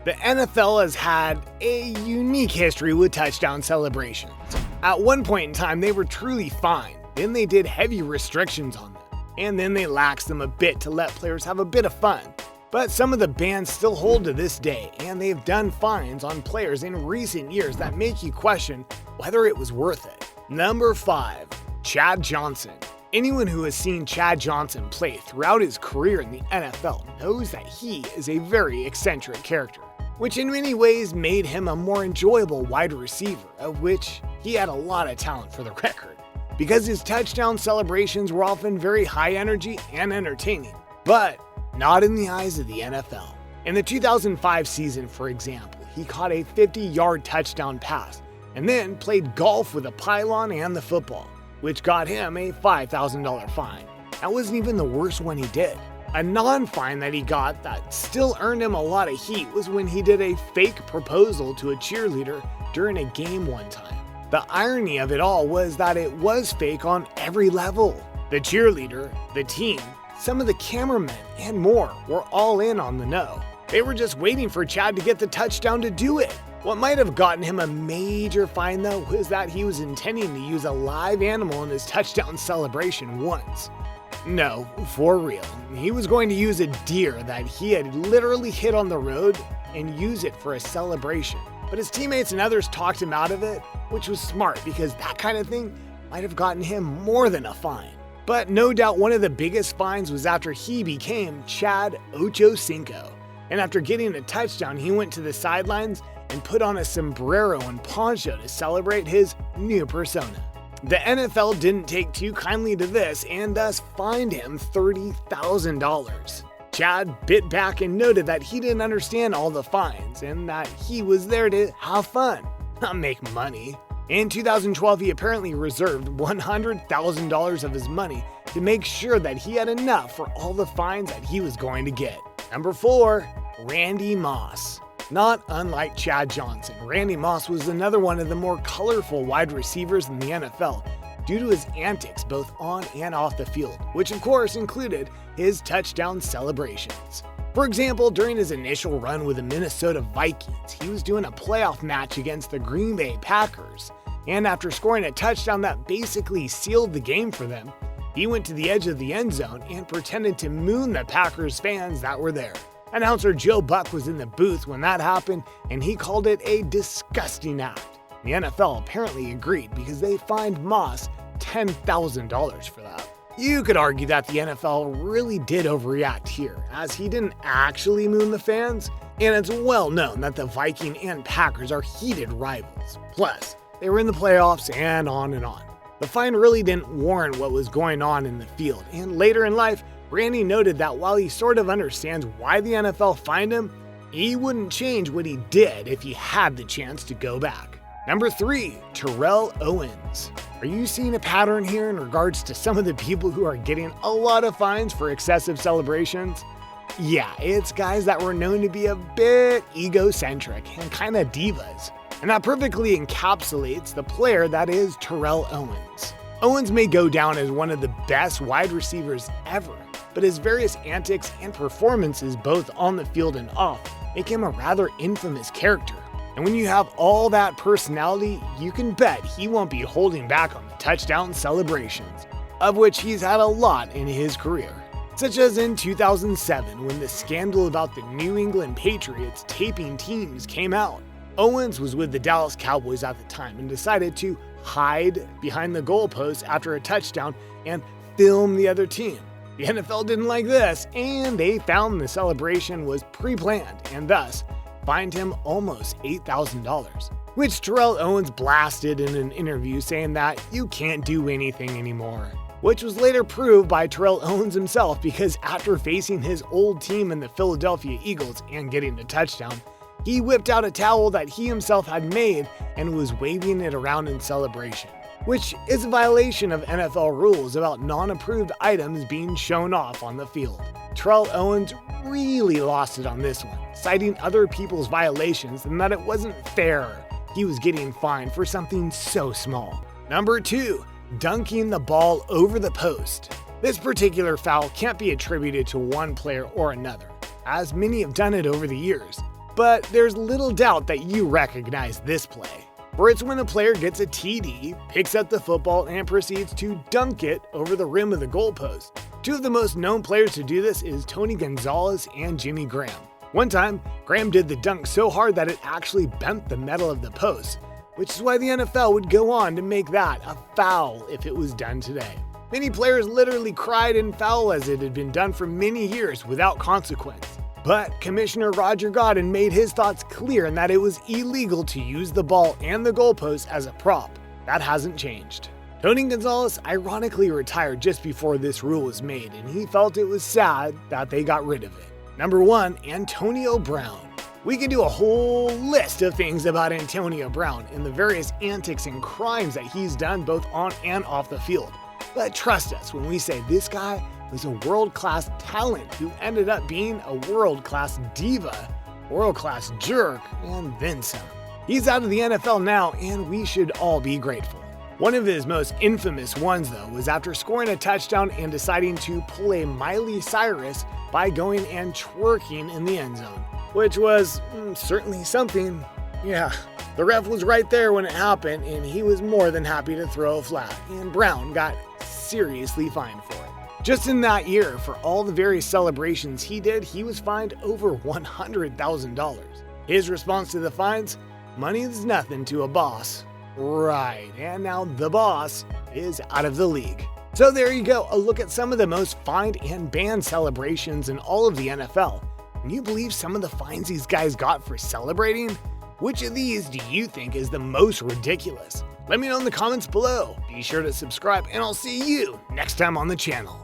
The NFL has had a unique history with touchdown celebrations. At one point in time, they were truly fine. Then they did heavy restrictions on them. And then they laxed them a bit to let players have a bit of fun. But some of the bans still hold to this day, and they've done fines on players in recent years that make you question whether it was worth it. Number 5. Chad Johnson. Anyone who has seen Chad Johnson play throughout his career in the NFL knows that he is a very eccentric character, which in many ways made him a more enjoyable wide receiver, of which he had a lot of talent for the record, because his touchdown celebrations were often very high energy and entertaining, but not in the eyes of the NFL. In the 2005 season, for example, he caught a 50-yard touchdown pass and then played golf with a pylon and the football, which got him a $5,000 fine. That wasn't even the worst one he did. A non-fine that he got that still earned him a lot of heat was when he did a fake proposal to a cheerleader during a game one time. The irony of it all was that it was fake on every level. The cheerleader, the team, some of the cameramen, and more were all in on the no. They were just waiting for Chad to get the touchdown to do it. What might have gotten him a major fine though was that he was intending to use a live animal in his touchdown celebration once. No, for real. He was going to use a deer that he had literally hit on the road and use it for a celebration. But his teammates and others talked him out of it, which was smart because that kind of thing might have gotten him more than a fine. But no doubt one of the biggest fines was after he became Chad Ocho Cinco. And after getting a touchdown, he went to the sidelines and put on a sombrero and poncho to celebrate his new persona. The NFL didn't take too kindly to this and thus fined him $30,000. Chad bit back and noted that he didn't understand all the fines and that he was there to have fun, not make money. In 2012, he apparently reserved $100,000 of his money to make sure that he had enough for all the fines that he was going to get. Number 4. Randy Moss. Not unlike Chad Johnson, Randy Moss was another one of the more colorful wide receivers in the NFL due to his antics both on and off the field, which of course included his touchdown celebrations. For example, during his initial run with the Minnesota Vikings, he was doing a playoff match against the Green Bay Packers, and after scoring a touchdown that basically sealed the game for them, he went to the edge of the end zone and pretended to moon the Packers fans that were there. Announcer Joe Buck was in the booth when that happened, and he called it a disgusting act. The NFL apparently agreed because they fined Moss $10,000 for that. You could argue that the NFL really did overreact here, as he didn't actually moon the fans, and it's well known that the Viking and Packers are heated rivals. Plus, they were in the playoffs and on and on. The fine really didn't warrant what was going on in the field, and later in life, Randy noted that while he sort of understands why the NFL fined him, he wouldn't change what he did if he had the chance to go back. Number 3. Terrell Owens. Are you seeing a pattern here in regards to some of the people who are getting a lot of fines for excessive celebrations? Yeah, it's guys that were known to be a bit egocentric and kind of divas. And that perfectly encapsulates the player that is Terrell Owens. Owens may go down as one of the best wide receivers ever, but his various antics and performances both on the field and off make him a rather infamous character. And when you have all that personality, you can bet he won't be holding back on the touchdown celebrations, of which he's had a lot in his career. Such as in 2007 when the scandal about the New England Patriots taping teams came out. Owens was with the Dallas Cowboys at the time and decided to hide behind the goalpost after a touchdown and film the other team. The NFL didn't like this, and they found the celebration was pre-planned and thus fined him almost $8,000, which Terrell Owens blasted in an interview saying that you can't do anything anymore, which was later proved by Terrell Owens himself because after facing his old team in the Philadelphia Eagles and getting a touchdown, he whipped out a towel that he himself had made and was waving it around in celebration, which is a violation of NFL rules about non-approved items being shown off on the field. Terrell Owens really lost it on this one, citing other people's violations and that it wasn't fair he was getting fined for something so small. Number 2. Dunking the ball over the post. This particular foul can't be attributed to one player or another, as many have done it over the years. but there's little doubt that you recognize this play. For it's when a player gets a TD, picks up the football, and proceeds to dunk it over the rim of the goalpost. Two of the most known players to do this is Tony Gonzalez and Jimmy Graham. One time, Graham did the dunk so hard that it actually bent the metal of the post, which is why the NFL would go on to make that a foul if it was done today. Many players literally cried in foul as it had been done for many years without consequence. But Commissioner Roger Godin made his thoughts clear in that it was illegal to use the ball and the goalpost as a prop. That hasn't changed. Tony Gonzalez ironically retired just before this rule was made, and he felt it was sad that they got rid of it. Number 1, Antonio Brown. We can do a whole list of things about Antonio Brown and the various antics and crimes that he's done both on and off the field. But trust us when we say this guy was a world-class talent who ended up being a world-class diva, world-class jerk, and then some. He's out of the NFL now, and we should all be grateful. One of his most infamous ones, though, was after scoring a touchdown and deciding to pull a Miley Cyrus by going and twerking in the end zone, which was certainly something. Yeah, the ref was right there when it happened, and he was more than happy to throw a flag, and Brown got seriously fined for it. Just in that year, for all the various celebrations he did, he was fined over $100,000. His response to the fines? Money is nothing to a boss. Right, and now the boss is out of the league. So there you go, a look at some of the most fined and banned celebrations in all of the NFL. Can you believe some of the fines these guys got for celebrating? Which of these do you think is the most ridiculous? Let me know in the comments below. Be sure to subscribe, and I'll see you next time on the channel.